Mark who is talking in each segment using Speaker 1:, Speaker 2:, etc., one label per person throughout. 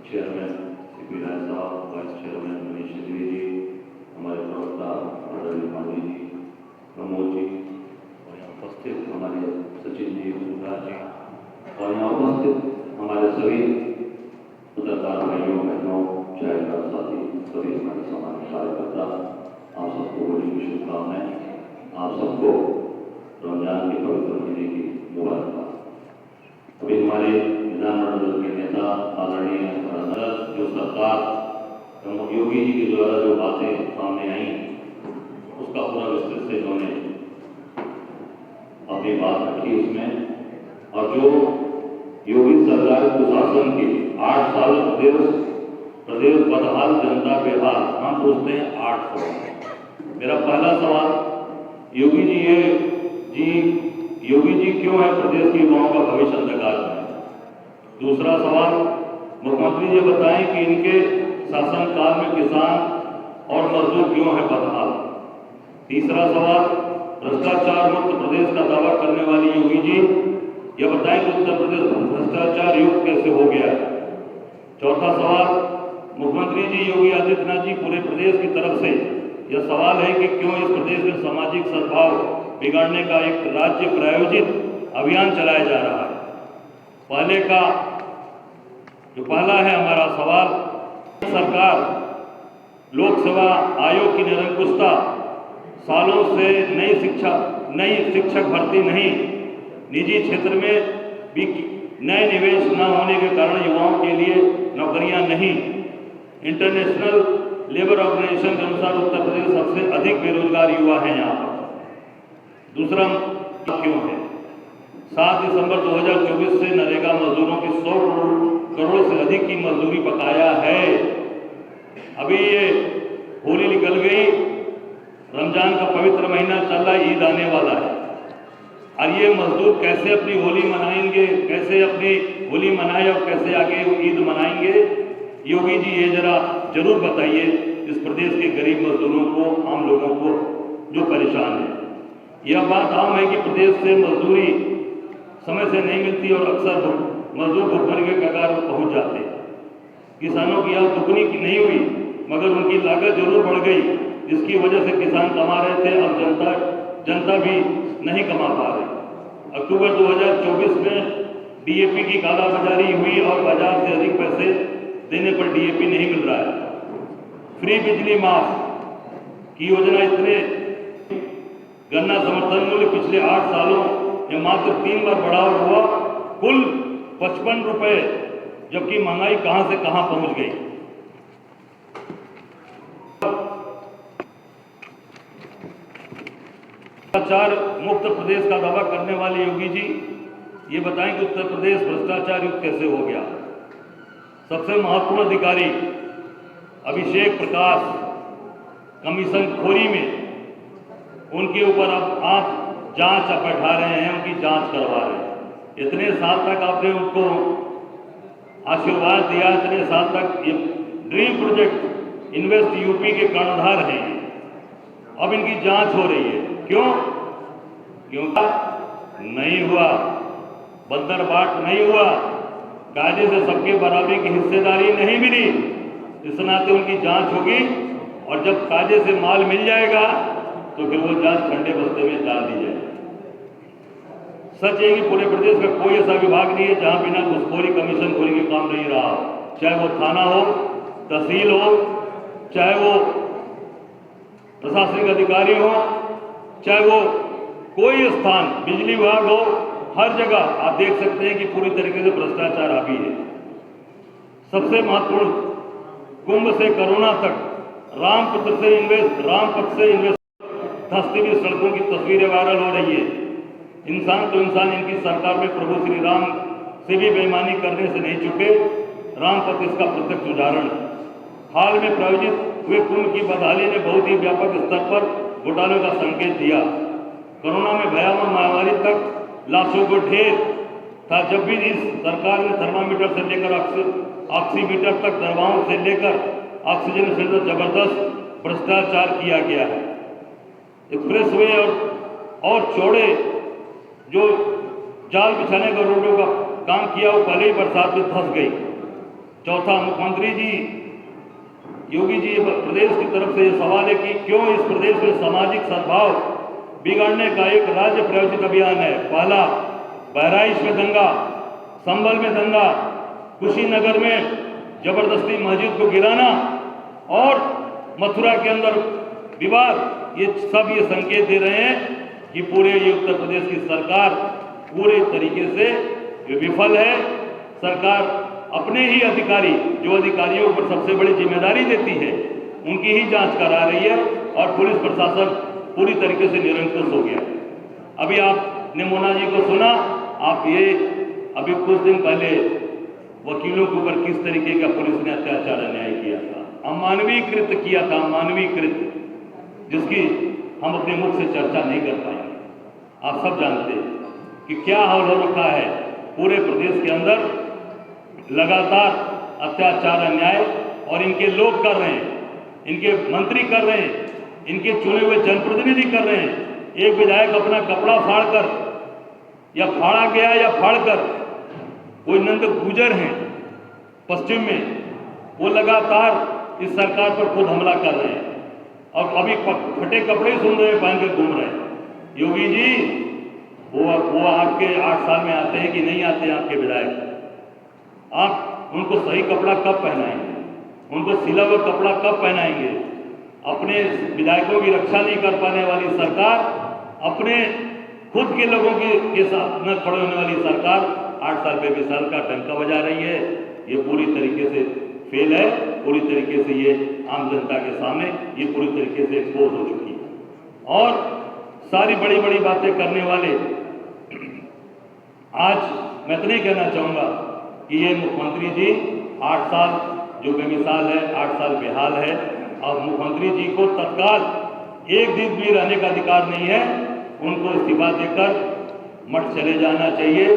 Speaker 1: Chairman CP राय साहब, vice chairman Manish Singhvi जी, हमारे प्रवक्ता आदरणीय पांडे जी, प्रमोद जी, और यहाँ उपस्थित हमारे सचिन जी, सुधा जी, और यहाँ उपस्थित हमारे सभी पत्रकार भाइयों बहनों, चाहे साथी, सभी हमारे सामान्य कार्यकर्ता, आप सबको होली की शुभकामनाएं। आप सबको रमजान के पवित्र महीने की मुबारकबाद। अभी हमारे विधानमंडल के नेता आदरणीय जो सरकार योगी जी के द्वारा जो बातें सामने आई, उसका पूरा विस्तृत से उन्होंने अपनी बात रखी उसमें। और जो योगी सरकार प्रशासन के 8 साल प्रदेश बदहाल, जनता बेहाल, हम पूछते हैं 8 साल। मेरा पहला सवाल, योगी जी क्यों है प्रदेश के युवाओं का भविष्य अंधकार में? दूसरा सवाल, मुख्यमंत्री जी बताएं कि इनके शासनकाल में किसान और मजदूर क्यों है बदहाल? तीसरा सवाल, भ्रष्टाचार मुक्त प्रदेश का दावा करने वाली योगी जी यह बताएं कि उत्तर प्रदेश भ्रष्टाचार युक्त कैसे हो गया? चौथा सवाल, मुख्यमंत्री जी योगी आदित्यनाथ जी पूरे प्रदेश की तरफ से यह सवाल है कि क्यों इस प्रदेश में सामाजिक सद्भाव बिगाड़ने का एक राज्य प्रायोजित अभियान चलाया जा रहा है? पहला है हमारा सवाल, सरकार लोक सेवा आयोग की निरंकुशता, सालों से नई शिक्षक भर्ती नहीं, निजी क्षेत्र में भी नए निवेश न होने के कारण युवाओं के लिए नौकरियां नहीं, इंटरनेशनल लेबर ऑर्गेनाइजेशन के अनुसार उत्तर प्रदेश सबसे अधिक बेरोजगार युवा हैं यहाँ पर। दूसरा क्यों है? 7 दिसंबर 2024 से नरेगा मजदूरों की 100 करोड़ से अधिक की मजदूरी बकाया है। अभी ये होली निकल गई, रमजान का पवित्र महीना चल रहा, ईद आने वाला है, और ये मजदूर कैसे अपनी होली मनाएंगे, कैसे अपनी होली मनाए और कैसे आगे ईद मनाएंगे? योगी जी ये जरूर बताइए इस प्रदेश के गरीब मजदूरों को, आम लोगों को जो परेशान है। यह बात आम है कि प्रदेश से मजदूरी समय से नहीं मिलती और अक्सर मजदूर भुखमरी के कगार पर पहुंच जाते। किसानों की यह दुगनी की नहीं हुई, मगर उनकी लागत जरूर बढ़ गई, जिसकी वजह से किसान कमा रहे थे, अब जनता भी नहीं कमा पा रही। अक्टूबर 2024 में DAP की कालाबाजारी हुई और बाजार से अधिक पैसे देने पर DAP नहीं मिल रहा है। फ्री बिजली माफ की योजना, इतने गन्ना समर्थन मूल्य पिछले 8 सालों में मात्र 3 बार बढ़ावा हुआ, कुल 55 रुपए, जबकि महंगाई कहां से कहां पहुंच गई। भ्रष्टाचार मुक्त प्रदेश का दावा करने वाले योगी जी ये बताएं कि उत्तर प्रदेश भ्रष्टाचार युक्त कैसे हो गया? सबसे महत्वपूर्ण अधिकारी अभिषेक प्रकाश कमीशन खोरी में, उनके ऊपर अब आप जांच बैठा रहे हैं, उनकी जांच करवा रहे हैं। इतने साल तक आपने उनको आशीर्वाद दिया, इतने साल तक ये ड्रीम प्रोजेक्ट इन्वेस्ट यूपी के कर्णधार हैं, अब इनकी जांच हो रही है। क्यों? क्योंकि नहीं हुआ, बंदर बाट नहीं हुआ, कायदे से सबके बराबरी की हिस्सेदारी नहीं मिली, इस नाते उनकी जांच होगी, और जब कायदे से माल मिल जाएगा तो फिर वो जांच ठंडे बस्ते में डाल दी जाएगी। सच है कि पूरे प्रदेश में कोई ऐसा विभाग नहीं है जहां बिना घुसखोरी कमीशन खोरी के काम नहीं रहा, चाहे वो थाना हो, तहसील हो, चाहे वो प्रशासनिक अधिकारी हो, चाहे वो कोई स्थान, बिजली विभाग हो, हर जगह आप देख सकते हैं कि पूरी तरीके से भ्रष्टाचार हावी है। सबसे महत्वपूर्ण, कुंभ से कोरोना तक रामपथ से इन्वेस्ट धंसती हुई सड़कों की तस्वीरें वायरल हो रही है। इंसान तो इंसान इनकी सरकार में प्रभु श्री राम से भी बेईमानी करने से नहीं चुके, रामपथ इसका प्रत्यक्ष उदाहरण है। हाल में प्रायोजित हुए कुंभ की बदहाली ने बहुत ही व्यापक स्तर पर घोटालों का संकेत दिया। कोरोना में भयावह महामारी तक लाशों को ढेर था, जब भी इस सरकार ने थर्मामीटर से लेकर ऑक्सीमीटर तक, दवाओं से लेकर ऑक्सीजन सिलेंडर, जबरदस्त भ्रष्टाचार किया गया है। एक्सप्रेस वे और चौड़े जो जाल बिछाने का रोडों का काम किया, वो पहले ही बरसात में धंस गई। चौथा, मुख्यमंत्री जी योगी जी प्रदेश की तरफ से ये सवाल है कि क्यों इस प्रदेश में सामाजिक सद्भाव बिगाड़ने का एक राज्य प्रायोजित अभियान है। पहला, बहराइच में दंगा, संभल में दंगा, कुशीनगर में जबरदस्ती मस्जिद को गिराना और मथुरा के अंदर विवाद, ये सब ये संकेत दे रहे हैं कि पूरे ये उत्तर प्रदेश की सरकार पूरे तरीके से विफल है। सरकार अपने ही अधिकारी, जो अधिकारियों पर सबसे बड़ी जिम्मेदारी देती है, उनकी ही जांच करा रही है और पुलिस प्रशासन पूरी तरीके से निरंकुश हो गया। अभी आपने मोना जी को सुना, आप ये अभी कुछ दिन पहले वकीलों के ऊपर किस तरीके का पुलिस ने अत्याचार अन्याय किया था, अमानवीकृत किया था, अमानवीकृत, जिसकी हम अपने मुख से चर्चा नहीं कर पाएंगे। आप सब जानते हैं कि क्या हाल हो रखा है पूरे प्रदेश के अंदर, लगातार अत्याचार अन्याय, और इनके लोग कर रहे हैं, इनके मंत्री कर रहे हैं, इनके चुने हुए जनप्रतिनिधि कर रहे हैं। एक विधायक अपना कपड़ा फाड़कर या फाड़ा गया या फाड़कर, कोई नंद गुजर हैं पश्चिम में, वो लगातार इस सरकार पर खुद हमला कर रहे हैं और अभी फटे कपड़े सुन रहे पहन के घूम रहे हैं। योगी जी वो आपके 8 साल में आते हैं कि नहीं आते हैं आपके विधायक? आप उनको सही कपड़ा कब पहनाएंगे? उनको सिला हुआ कपड़ा कब पहनाएंगे? अपने विधायकों की रक्षा नहीं कर पाने वाली सरकार, अपने खुद के लोगों के साथ न खड़े होने वाली सरकार 8 साल पे विशाल का डंका बजा रही है। ये पूरी तरीके से फेल है, पूरी तरीके से ये आम जनता के सामने ये पूरी तरीके से एक्सपोज हो चुकी है। और सारी बड़ी बड़ी बातें करने वाले, आज मैं तो नहीं कहना चाहूँगा कि ये मुख्यमंत्री जी 8 साल जो बेमिसाल है, 8 साल बेहाल है, और मुख्यमंत्री जी को तत्काल एक दिन भी रहने का अधिकार नहीं है। उनको इस्तीफा देकर मठ चले जाना चाहिए,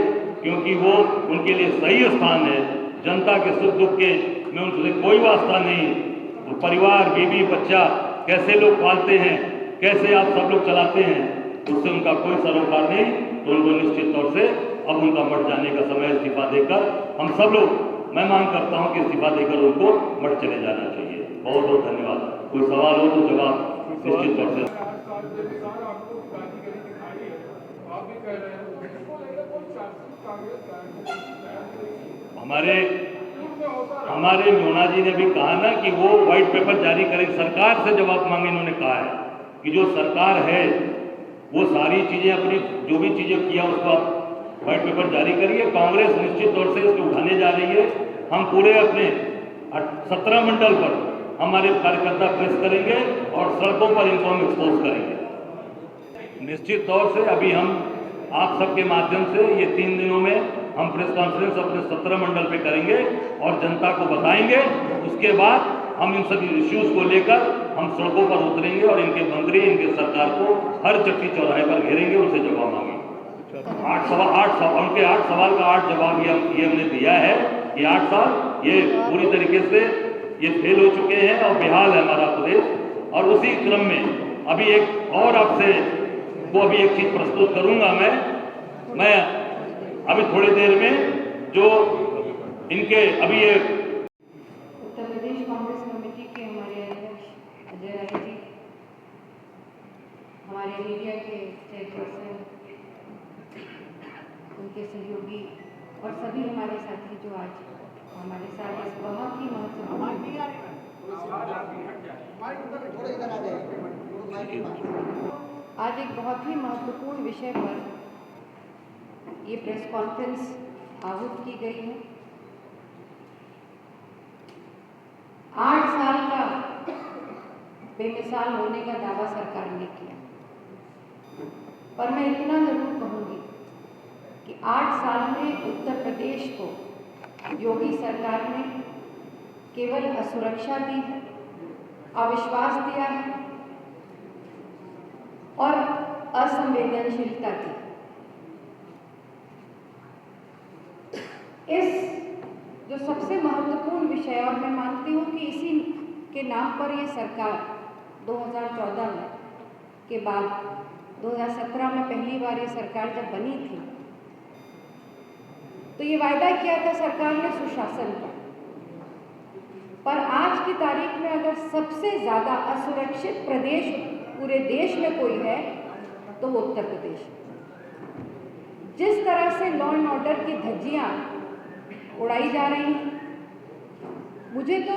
Speaker 1: क्योंकि वो उनके लिए सही स्थान है। जनता के सुख दुख के में उनसे कोई वास्ता नहीं। तो परिवार, बीवी, बच्चा कैसे लोग पालते हैं, कैसे आप सब लोग चलाते हैं, उससे उनका कोई सरोकार नहीं। तो उनको निश्चित तौर से अब उनका मठ जाने का समय, इस्तीफा देकर हम सब लोग, मैं मांग करता हूं कि इस्तीफा देकर उनको मठ चले जाना चाहिए। बहुत बहुत धन्यवाद। कोई सवाल हो तो जवाब निश्चित तौर से। हमारे मोना जी ने भी कहा ना कि वो व्हाइट पेपर जारी करें, सरकार से जवाब मांगे। इन्होंने कहा है कि जो सरकार है वो सारी चीजें, अपनी जो भी चीजें किया उसको आप व्हाइट पेपर जारी करिए। कांग्रेस निश्चित तौर से इसको उठाने जा रही है। हम पूरे अपने 17 मंडल पर हमारे कार्यकर्ता प्रेस करेंगे और सड़कों पर इनको हम एक्सपोज करेंगे। निश्चित तौर से अभी हम आप सबके माध्यम से ये 3 दिनों में हम प्रेस कॉन्फ्रेंस अपने 17 मंडल पे करेंगे और जनता को बताएंगे। उसके बाद हम इन सभी इश्यूज को लेकर हम सड़कों पर उतरेंगे और इनके मंत्री, इनके सरकार को हर चक्की चौराहे पर घेरेंगे, उनसे जवाब मांगेंगे। 8 सवाल का 8 जवाब ये हमने दिया है कि 8 साल ये पूरी तरीके से ये फेल हो चुके हैं और बेहाल है हमारा प्रदेश। और उसी क्रम में अभी एक और आपसे वो अभी एक चीज प्रस्तुत करूंगा मैं अभी थोड़ी देर में, जो इनके अभी ये
Speaker 2: उत्तर प्रदेश कांग्रेस कमेटी के हमारे अध्यक्ष अजय राय जी, हमारे मीडिया के चेयरपर्सन, उनके सहयोगी और सभी हमारे साथी जो आज हमारे साथ इस बहुत ही महत्वपूर्ण आज एक बहुत ही महत्वपूर्ण विषय पर ये प्रेस कॉन्फ्रेंस आहूत की गई है। 8 साल का बेमिसाल होने का दावा सरकार ने किया, पर मैं इतना जरूर कहूंगी कि 8 साल में उत्तर प्रदेश को योगी सरकार ने केवल असुरक्षा दी है, अविश्वास दिया है और असंवेदनशीलता की। इस जो सबसे महत्वपूर्ण विषय, और मैं मानती हूँ कि इसी के नाम पर ये सरकार 2014 में के बाद 2017 में पहली बार ये सरकार जब बनी थी तो ये वायदा किया था सरकार ने सुशासन का, पर आज की तारीख में अगर सबसे ज़्यादा असुरक्षित प्रदेश पूरे देश में कोई है तो वो उत्तर प्रदेश है। जिस तरह से लॉ एंड ऑर्डर की धज्जियां उड़ाई जा रही हैं, मुझे तो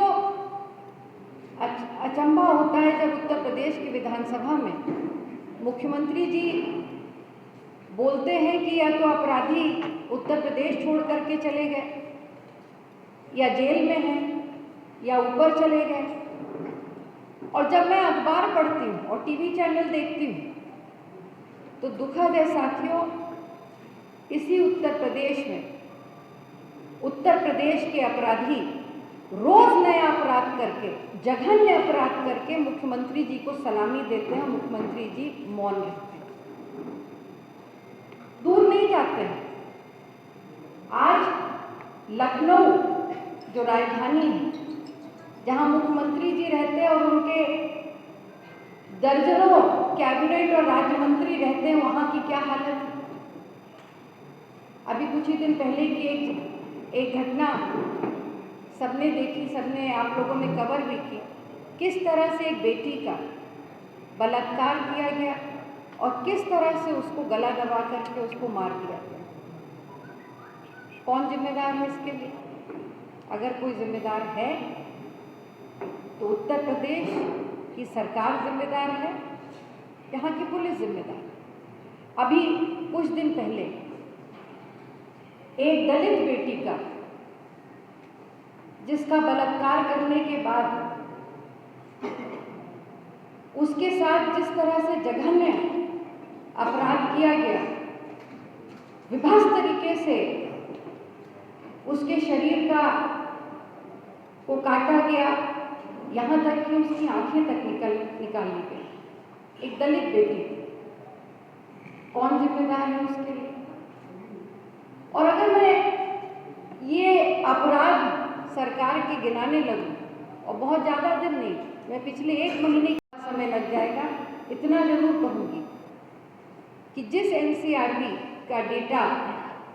Speaker 2: अचंभा होता है जब उत्तर प्रदेश की विधानसभा में मुख्यमंत्री जी बोलते हैं कि या तो अपराधी उत्तर प्रदेश छोड़ करके चले गए, या जेल में हैं, या ऊपर चले गए। और जब मैं अखबार पढ़ती हूँ और टीवी चैनल देखती हूँ तो दुखद है साथियों, इसी उत्तर प्रदेश में उत्तर प्रदेश के अपराधी रोज नया अपराध करके, जघन्य अपराध करके मुख्यमंत्री जी को सलामी देते हैं। मुख्यमंत्री जी मौन रहते हैं, दूर नहीं जाते हैं। आज लखनऊ जो राजधानी है, जहां मुख्यमंत्री जी रहते हैं और उनके दर्जनों कैबिनेट और राज्य मंत्री रहते हैं, वहां की क्या हालत है। अभी कुछ ही दिन पहले की एक घटना सबने देखी, सबने, आप लोगों ने कवर भी की। किस तरह से एक बेटी का बलात्कार किया गया और किस तरह से उसको गला दबा करके उसको मार दिया गया। कौन जिम्मेदार है इसके लिए? अगर कोई जिम्मेदार है तो उत्तर प्रदेश की सरकार जिम्मेदार है, यहाँ की पुलिस जिम्मेदार। अभी कुछ दिन पहले एक दलित बेटी का, जिसका बलात्कार करने के बाद उसके साथ जिस तरह से जघन्य अपराध किया गया, विभत्स तरीके से उसके शरीर को काटा गया, यहाँ तक कि उसकी आंखें तक निकाल ली गई। एक दलित बेटी, कौन जिम्मेदार है उसके लिए? और अगर मैं ये अपराध सरकार के गिनाने लगूं, और बहुत ज़्यादा दिन नहीं, मैं पिछले 1 महीने का समय लग जाएगा, इतना जरूर कहूँगी कि जिस एनसीआरबी का डेटा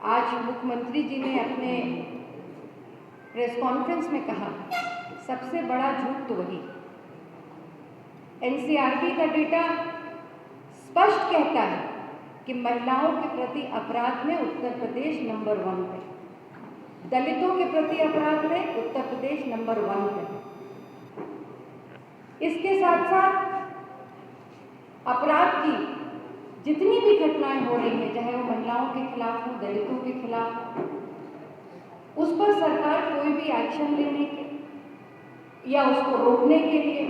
Speaker 2: आज मुख्यमंत्री जी ने अपने प्रेस कॉन्फ्रेंस में कहा, सबसे बड़ा झूठ तो वही। एनसीआरबी का डेटा स्पष्ट कहता है कि महिलाओं के प्रति अपराध में उत्तर प्रदेश नंबर 1 पे, दलितों के प्रति अपराध में उत्तर प्रदेश नंबर 1 पे। इसके साथ साथ अपराध की जितनी भी घटनाएं हो रही हैं, चाहे वो महिलाओं के खिलाफ हो, दलितों के खिलाफ हो, उस पर सरकार कोई भी एक्शन लेने के या उसको रोकने के लिए,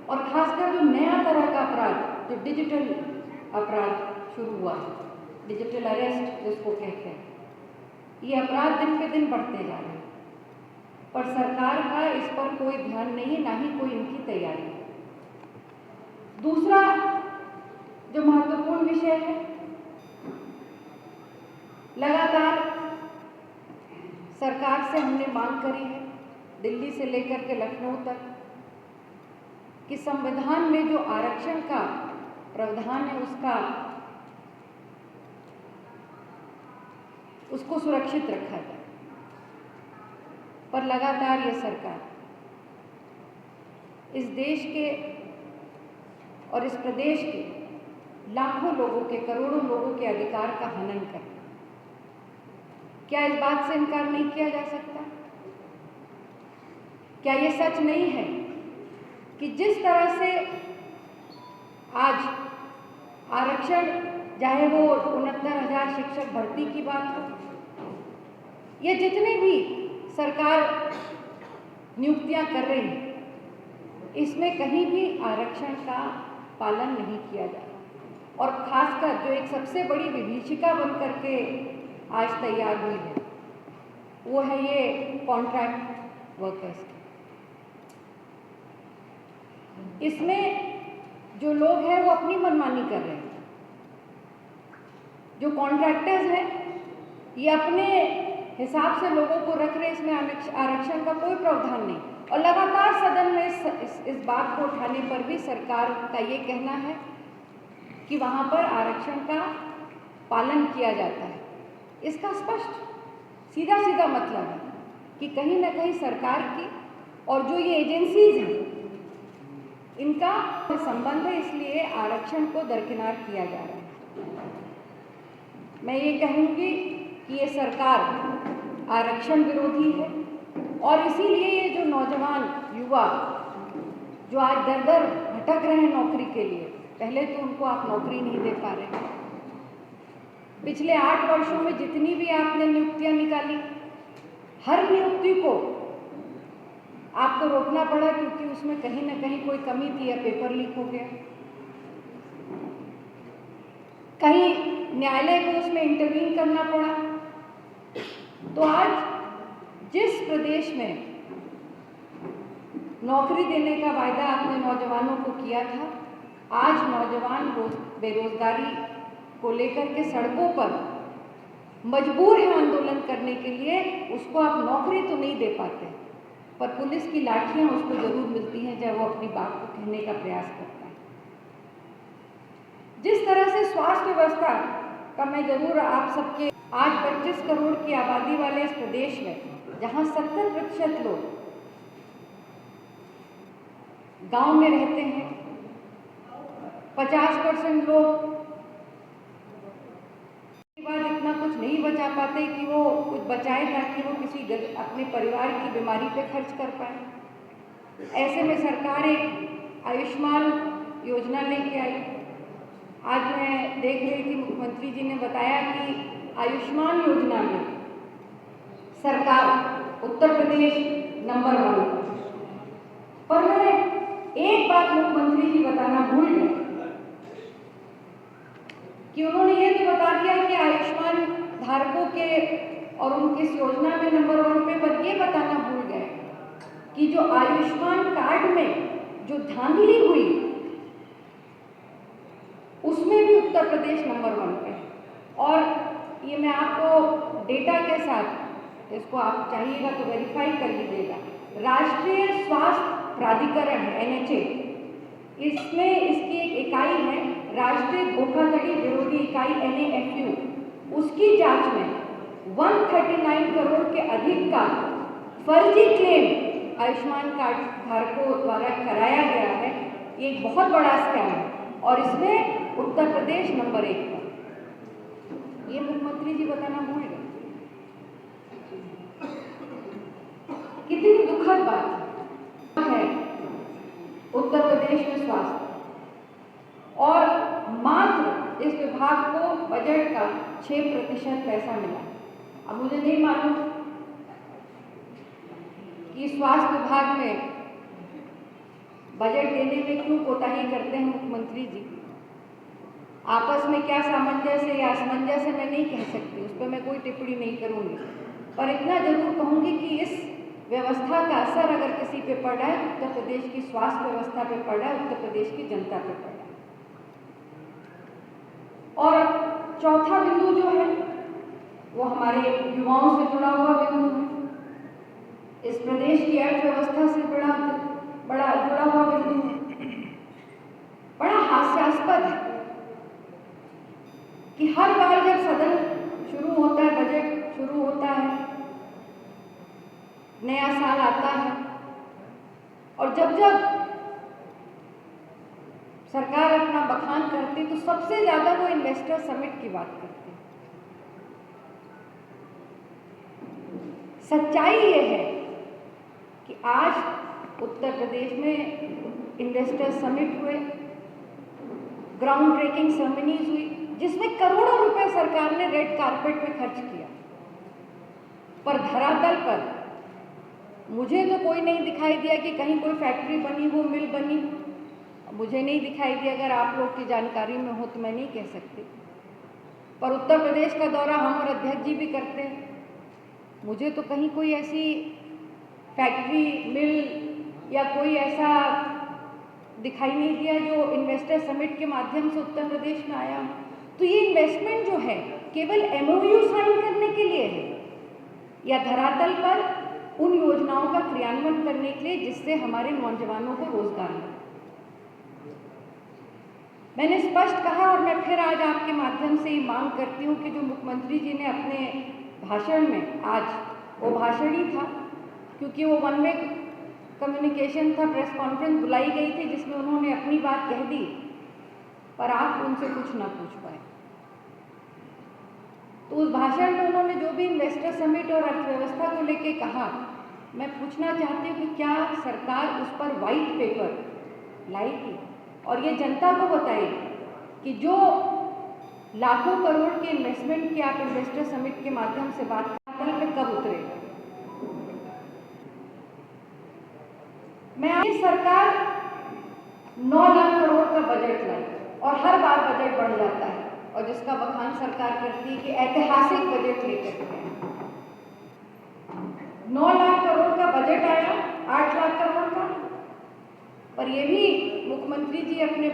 Speaker 2: और खासकर जो नया तरह का अपराध, जो डिजिटल अपराध शुरू हुआ, डिजिटल अरेस्ट जिसको कहते हैं, ये अपराध दिन पे दिन बढ़ते जा रहे हैं, पर सरकार का इस पर कोई ध्यान नहीं है, ना ही कोई इनकी तैयारी है। दूसरा जो महत्वपूर्ण विषय है, लगातार सरकार से हमने मांग करी है, दिल्ली से लेकर के लखनऊ तक, कि संविधान में जो आरक्षण का प्रावधान है उसको सुरक्षित रखा जाए। पर लगातार ये सरकार इस देश के और इस प्रदेश के लाखों लोगों के, करोड़ों लोगों के अधिकार का हनन कर, क्या इस बात से इनकार नहीं किया जा सकता? क्या ये सच नहीं है कि जिस तरह से आज आरक्षण, चाहे वो 69,000 शिक्षक भर्ती की बात हो, ये जितने भी सरकार नियुक्तियां कर रही है, इसमें कहीं भी आरक्षण का पालन नहीं किया जा रहा। और खासकर जो एक सबसे बड़ी विभीषिका बन करके आज तैयार हुई है, वो है ये कॉन्ट्रैक्ट वर्कर्स की। इसमें जो लोग हैं वो अपनी मनमानी कर रहे हैं। जो कॉन्ट्रैक्टर्स हैं ये अपने हिसाब से लोगों को रख रहे, इसमें आरक्षण का कोई प्रावधान नहीं। और लगातार सदन में इस बात को उठाने पर भी सरकार का ये कहना है कि वहाँ पर आरक्षण का पालन किया जाता है। इसका स्पष्ट सीधा सीधा मतलब है कि कहीं ना कहीं सरकार की और जो ये एजेंसीज हैं इनका संबंध है, इसलिए आरक्षण को दरकिनार किया जा रहा है। मैं ये कहूँगी कि ये सरकार आरक्षण विरोधी है और इसीलिए ये जो नौजवान युवा जो आज दर दर भटक रहे हैं नौकरी के लिए, पहले तो उनको आप नौकरी नहीं दे पा रहे हैं। पिछले 8 वर्षों में जितनी भी आपने नियुक्तियां निकाली, हर नियुक्ति को आपको रोकना पड़ा क्योंकि उसमें कहीं ना कहीं कोई कमी थी या पेपर लीक हो गया, कहीं न्यायालय को उसमें इंटरवीन करना पड़ा। तो आज जिस प्रदेश में नौकरी देने का वायदा आपने नौजवानों को किया था, आज नौजवान बेरोजगारी को लेकर के सड़कों पर मजबूर है आंदोलन करने के लिए। उसको आप नौकरी तो नहीं दे पाते, पर पुलिस की लाठियां उसको जरूर मिलती हैं जब वो अपनी बात को कहने का प्रयास करता है। जिस तरह से स्वास्थ्य व्यवस्था का मैं जरूर आप सबके, आज 25 करोड़ की आबादी वाले इस प्रदेश में जहां 70% लोग गांव में रहते हैं, 50% लोग बाद इतना कुछ नहीं बचा पाते कि वो कुछ बचाए ताकि वो किसी अपने परिवार की बीमारी पे खर्च कर पाए। ऐसे में सरकार एक आयुष्मान योजना लेके आई। आज मैं देख रही थी, मुख्यमंत्री जी ने बताया कि आयुष्मान योजना में सरकार उत्तर प्रदेश नंबर 1 पर। मैं एक बात मुख्यमंत्री जी बताना भूल गए कि उन्होंने ये तो बता दिया कि आयुष्मान धारकों के और उनकी इस योजना में नंबर 1 पे, पर ये बताना भूल गए कि जो आयुष्मान कार्ड में जो धांधली हुई उसमें भी उत्तर प्रदेश नंबर 1 पे है। और ये मैं आपको डेटा के साथ, इसको आप चाहिएगा तो वेरीफाई कर लीजिएगा, राष्ट्रीय स्वास्थ्य प्राधिकरण है NHA, इसमें इसकी एक इकाई है राष्ट्रीय धोखाधड़ी विरोधी इकाई NAFU, उसकी जांच में 139 करोड़ के अधिक का फर्जी क्लेम आयुष्मान कार्ड धारकों द्वारा कराया गया है। ये एक बहुत बड़ा स्कैम है और इसमें उत्तर प्रदेश नंबर 1 पर। ये मुख्यमंत्री जी बताना भूल गए। कितनी दुखद बात है उत्तर प्रदेश में स्वास्थ्य, और मात्र इस विभाग को बजट का 6% पैसा मिला। अब मुझे नहीं मालूम कि स्वास्थ्य विभाग में बजट देने में क्यों कोताही करते हैं मुख्यमंत्री जी। आपस में क्या सामंजस्य या असमंजस्य मैं नहीं कह सकती, उस पर मैं कोई टिप्पणी नहीं करूंगी, पर इतना जरूर कहूंगी कि इस व्यवस्था का असर अगर किसी पे पड़ा है, उत्तर प्रदेश की स्वास्थ्य व्यवस्था पे पड़ा है, उत्तर प्रदेश की जनता पे पड़ा है। और चौथा बिंदु जो है वो हमारे युवाओं से जुड़ा हुआ बिंदु है। इस प्रदेश की अर्थव्यवस्था से बड़ा जुड़ा हुआ बिंदु है। बड़ा हास्यास्पद है कि हर बार जब सदन शुरू होता है, बजट शुरू होता है, नया साल आता है, और जब सरकार अपना बखान करती तो सबसे ज्यादा वो इन्वेस्टर समिट की बात करती। सच्चाई ये है कि आज उत्तर प्रदेश में इन्वेस्टर समिट हुए, ग्राउंड ब्रेकिंग सेरेमनीज हुई, जिसमें करोड़ों रुपए सरकार ने रेड कारपेट पे खर्च किया, पर धरातल पर मुझे तो कोई नहीं दिखाई दिया कि कहीं कोई फैक्ट्री बनी हो, मिल बनी। मुझे नहीं दिखाई दिया, अगर आप लोग की जानकारी में हो तो मैं नहीं कह सकती, पर उत्तर प्रदेश का दौरा हम और अध्यक्ष जी भी करते हैं, मुझे तो कहीं कोई ऐसी फैक्ट्री, मिल या कोई ऐसा दिखाई नहीं दिया जो इन्वेस्टर समिट के माध्यम से उत्तर प्रदेश में आया। तो ये इन्वेस्टमेंट जो है केवल MOU साइन करने के लिए है या धरातल पर उन योजनाओं का क्रियान्वयन करने के लिए जिससे हमारे नौजवानों को रोजगार मिले। मैंने स्पष्ट कहा और मैं फिर आज आपके माध्यम से ही मांग करती हूँ कि जो मुख्यमंत्री जी ने अपने भाषण में, आज वो भाषण ही था क्योंकि वो 1 वे कम्युनिकेशन था, प्रेस कॉन्फ्रेंस बुलाई गई थी जिसमें उन्होंने अपनी बात कह दी, पर आप उनसे कुछ ना पूछ पाए। तो उस भाषण में उन्होंने जो भी इन्वेस्टर समिट और अर्थव्यवस्था को लेके कहा, मैं पूछना चाहती हूँ कि क्या सरकार उस पर वाइट पेपर लाएगी और ये जनता को बताएगी कि जो लाखों करोड़ के इन्वेस्टमेंट की आप इन्वेस्टर समिट के माध्यम से बात करते हैं, कब उतरेगा। मैं सरकार 9 लाख करोड़ का बजट लाई और हर बार बजट बढ़ जाता है और जिसका बखान सरकार करती है कि ऐतिहासिक बजट लेकर के 9 लाख करोड़ का बजट आया, 8 लाख करोड़ का। पर ये भी मुख्यमंत्री जी अपने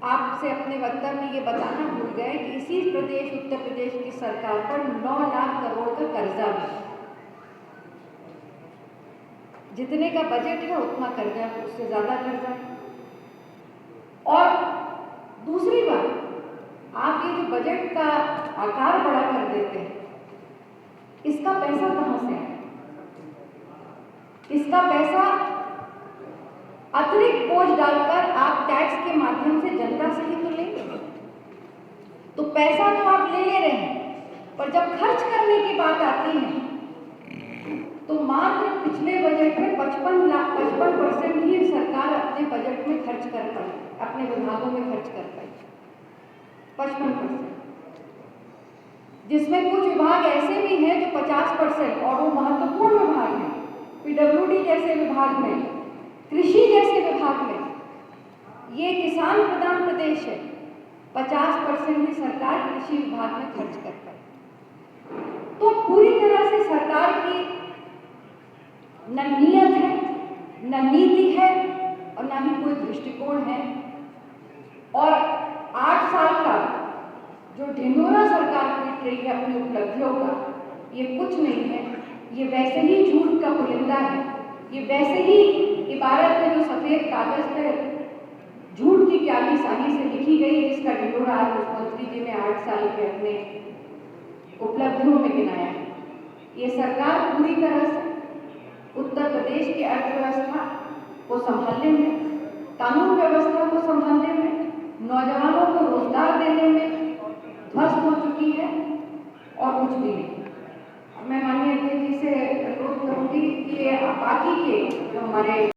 Speaker 2: आपसे अपने वक्तव्य में ये बताना भूल गए कि इसी प्रदेश उत्तर प्रदेश की सरकार पर 9 लाख करोड़ का कर्जा भी, जितने का बजट है उतना कर्जा, उससे ज्यादा कर्जा है। और दूसरी बात, आप ये जो बजट का आकार बड़ा कर देते हैं, इसका पैसा कहां से है? इसका पैसा अतिरिक्त बोझ डालकर आप टैक्स के माध्यम से जनता से ही तो लेंगे। तो पैसा तो आप ले रहे हैं, पर जब खर्च करने की बात आती है तो मात्र पिछले बजट में 55% ही सरकार अपने बजट में खर्च कर पाई, अपने विभागों में खर्च कर पाई 55%, जिसमें कुछ विभाग ऐसे भी हैं जो 50% और वो महत्वपूर्ण विभाग हैं। पीडब्ल्यूडी जैसे विभाग में, कृषि जैसे विभाग में, ये किसान प्रधान प्रदेश है, 50% ही सरकार कृषि विभाग में खर्च कर पाई। तो पूरी तरह से सरकार की न नीयत है, न नीति है और न ही कोई दृष्टिकोण है। और 8 साल का जो ढिंढोरा सरकार पीट रही है अपनी उपलब्धियों का, ये कुछ नहीं है, ये वैसे ही झूठ का पुलिंदा है, ये वैसे ही इबारत में जो सफेद कागज पर झूठ की क्याली शाही से लिखी गई, जिसका ढिंढोरा आज मुख्यमंत्री जी ने 8 साल के अपने उपलब्धियों में गिनाया है। ये सरकार पूरी तरह से उत्तर प्रदेश की अर्थव्यवस्था को संभालने में, कानून व्यवस्था को संभालने में, नौजवानों को रोजगार देने में ध्वस्त हो चुकी है और कुछ भी नहीं। मैं माननीय अध्यक्ष जी से अनुरोध करूंगी कि बाकी के जो हमारे